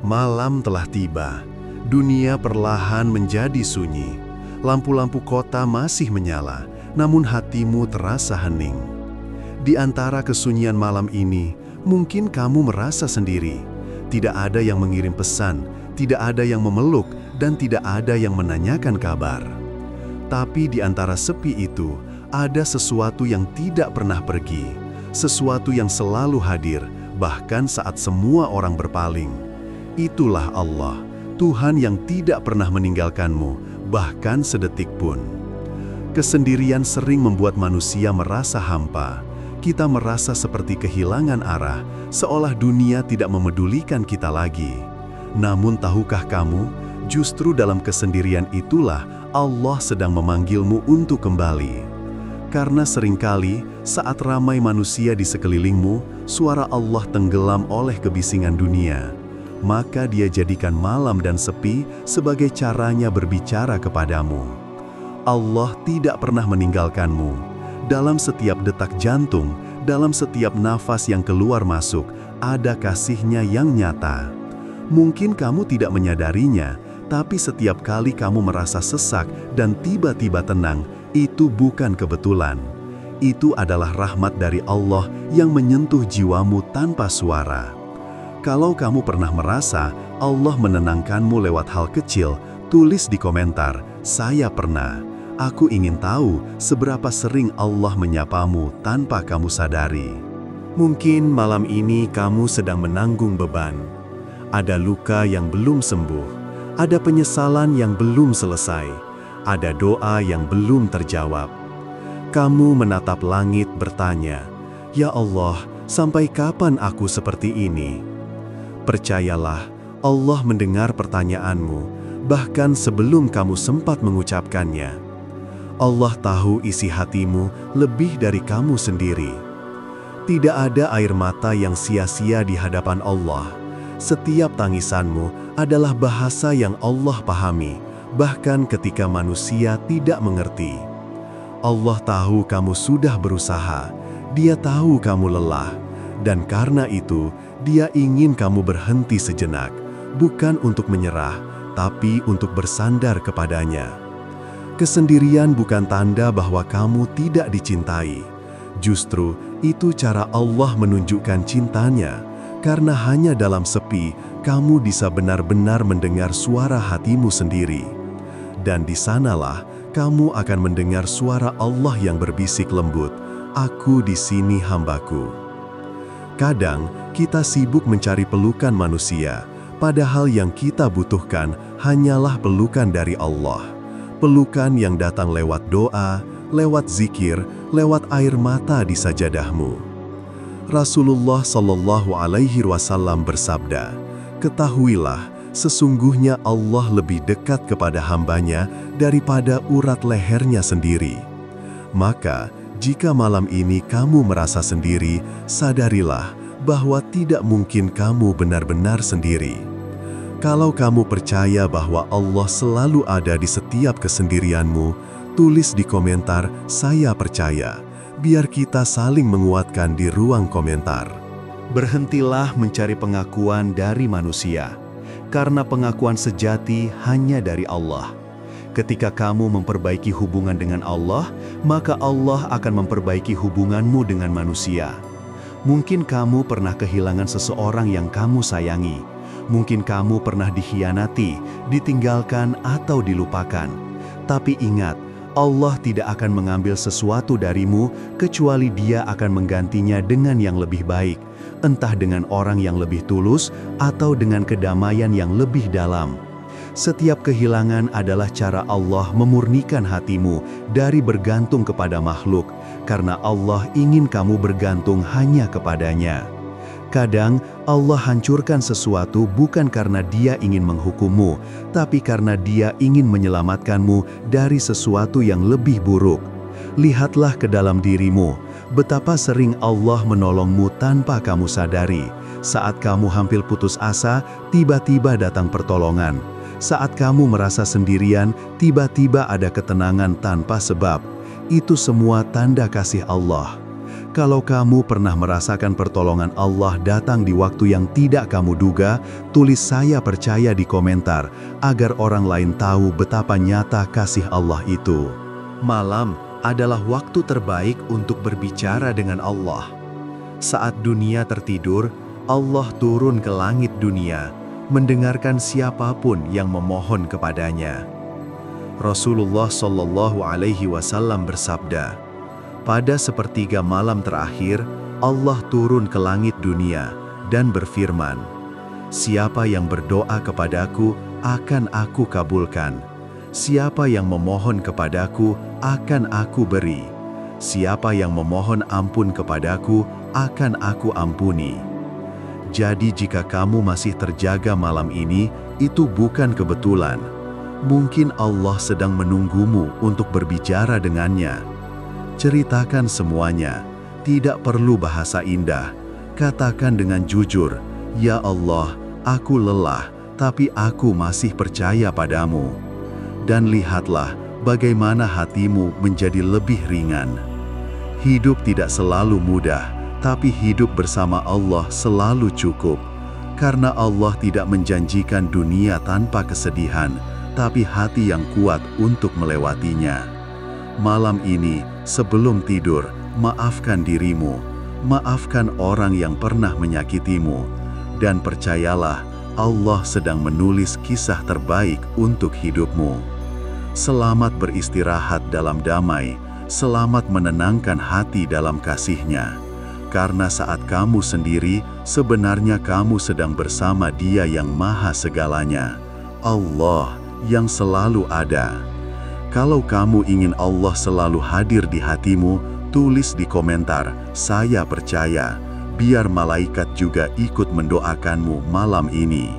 Malam telah tiba, dunia perlahan menjadi sunyi. Lampu-lampu kota masih menyala, namun hatimu terasa hening. Di antara kesunyian malam ini, mungkin kamu merasa sendiri. Tidak ada yang mengirim pesan, tidak ada yang memeluk, dan tidak ada yang menanyakan kabar. Tapi di antara sepi itu, ada sesuatu yang tidak pernah pergi, sesuatu yang selalu hadir, bahkan saat semua orang berpaling. Itulah Allah, Tuhan yang tidak pernah meninggalkanmu, bahkan sedetik pun. Kesendirian sering membuat manusia merasa hampa. Kita merasa seperti kehilangan arah, seolah dunia tidak memedulikan kita lagi. Namun tahukah kamu, justru dalam kesendirian itulah Allah sedang memanggilmu untuk kembali. Karena seringkali saat ramai manusia di sekelilingmu, suara Allah tenggelam oleh kebisingan dunia. Maka Dia jadikan malam dan sepi sebagai caranya berbicara kepadamu. Allah tidak pernah meninggalkanmu. Dalam setiap detak jantung, dalam setiap nafas yang keluar masuk, ada kasih-Nya yang nyata. Mungkin kamu tidak menyadarinya, tapi setiap kali kamu merasa sesak dan tiba-tiba tenang, itu bukan kebetulan. Itu adalah rahmat dari Allah yang menyentuh jiwamu tanpa suara. Kalau kamu pernah merasa Allah menenangkanmu lewat hal kecil, tulis di komentar, "Saya pernah." Aku ingin tahu seberapa sering Allah menyapamu tanpa kamu sadari. Mungkin malam ini kamu sedang menanggung beban. Ada luka yang belum sembuh, ada penyesalan yang belum selesai, ada doa yang belum terjawab. Kamu menatap langit bertanya, "Ya Allah, sampai kapan aku seperti ini?" Percayalah, Allah mendengar pertanyaanmu, bahkan sebelum kamu sempat mengucapkannya. Allah tahu isi hatimu lebih dari kamu sendiri. Tidak ada air mata yang sia-sia di hadapan Allah. Setiap tangisanmu adalah bahasa yang Allah pahami, bahkan ketika manusia tidak mengerti. Allah tahu kamu sudah berusaha, Dia tahu kamu lelah, dan karena itu, Dia ingin kamu berhenti sejenak, bukan untuk menyerah, tapi untuk bersandar kepadanya. Kesendirian bukan tanda bahwa kamu tidak dicintai. Justru, itu cara Allah menunjukkan cintanya, karena hanya dalam sepi, kamu bisa benar-benar mendengar suara hatimu sendiri. Dan di sanalah, kamu akan mendengar suara Allah yang berbisik lembut, "Aku di sini hambaku." Kadang, kita sibuk mencari pelukan manusia, padahal yang kita butuhkan hanyalah pelukan dari Allah. Pelukan yang datang lewat doa, lewat zikir, lewat air mata di sajadahmu. Rasulullah Shallallahu Alaihi Wasallam bersabda, "Ketahuilah, sesungguhnya Allah lebih dekat kepada hambanya daripada urat lehernya sendiri." Maka, jika malam ini kamu merasa sendiri, sadarilah bahwa tidak mungkin kamu benar-benar sendiri. Kalau kamu percaya bahwa Allah selalu ada di setiap kesendirianmu, tulis di komentar, "Saya percaya." Biar kita saling menguatkan di ruang komentar. Berhentilah mencari pengakuan dari manusia, karena pengakuan sejati hanya dari Allah. Ketika kamu memperbaiki hubungan dengan Allah, maka Allah akan memperbaiki hubunganmu dengan manusia. Mungkin kamu pernah kehilangan seseorang yang kamu sayangi. Mungkin kamu pernah dikhianati, ditinggalkan, atau dilupakan. Tapi ingat, Allah tidak akan mengambil sesuatu darimu kecuali Dia akan menggantinya dengan yang lebih baik, entah dengan orang yang lebih tulus atau dengan kedamaian yang lebih dalam. Setiap kehilangan adalah cara Allah memurnikan hatimu dari bergantung kepada makhluk, karena Allah ingin kamu bergantung hanya kepadanya. Kadang Allah hancurkan sesuatu bukan karena Dia ingin menghukummu, tapi karena Dia ingin menyelamatkanmu dari sesuatu yang lebih buruk. Lihatlah ke dalam dirimu, betapa sering Allah menolongmu tanpa kamu sadari. Saat kamu hampir putus asa, tiba-tiba datang pertolongan. Saat kamu merasa sendirian, tiba-tiba ada ketenangan tanpa sebab. Itu semua tanda kasih Allah. Kalau kamu pernah merasakan pertolongan Allah datang di waktu yang tidak kamu duga, tulis "saya percaya" di komentar, agar orang lain tahu betapa nyata kasih Allah itu. Malam adalah waktu terbaik untuk berbicara dengan Allah. Saat dunia tertidur, Allah turun ke langit dunia, mendengarkan siapapun yang memohon kepadanya. Rasulullah Shallallahu Alaihi Wasallam bersabda, pada sepertiga malam terakhir, Allah turun ke langit dunia dan berfirman, siapa yang berdoa kepadaku akan aku kabulkan. Siapa yang memohon kepadaku akan aku beri. Siapa yang memohon ampun kepadaku akan aku ampuni. Jadi jika kamu masih terjaga malam ini, itu bukan kebetulan. Mungkin Allah sedang menunggumu untuk berbicara dengannya. Ceritakan semuanya, tidak perlu bahasa indah. Katakan dengan jujur, ya Allah, aku lelah, tapi aku masih percaya padamu. Dan lihatlah bagaimana hatimu menjadi lebih ringan. Hidup tidak selalu mudah, tapi hidup bersama Allah selalu cukup. Karena Allah tidak menjanjikan dunia tanpa kesedihan, tapi hati yang kuat untuk melewatinya. Malam ini, sebelum tidur, maafkan dirimu, maafkan orang yang pernah menyakitimu, dan percayalah, Allah sedang menulis kisah terbaik untuk hidupmu. Selamat beristirahat dalam damai, selamat menenangkan hati dalam kasih-Nya. Karena saat kamu sendiri, sebenarnya kamu sedang bersama Dia yang Maha Segalanya, Allah yang selalu ada. Kalau kamu ingin Allah selalu hadir di hatimu, tulis di komentar, saya percaya, biar malaikat juga ikut mendoakanmu malam ini.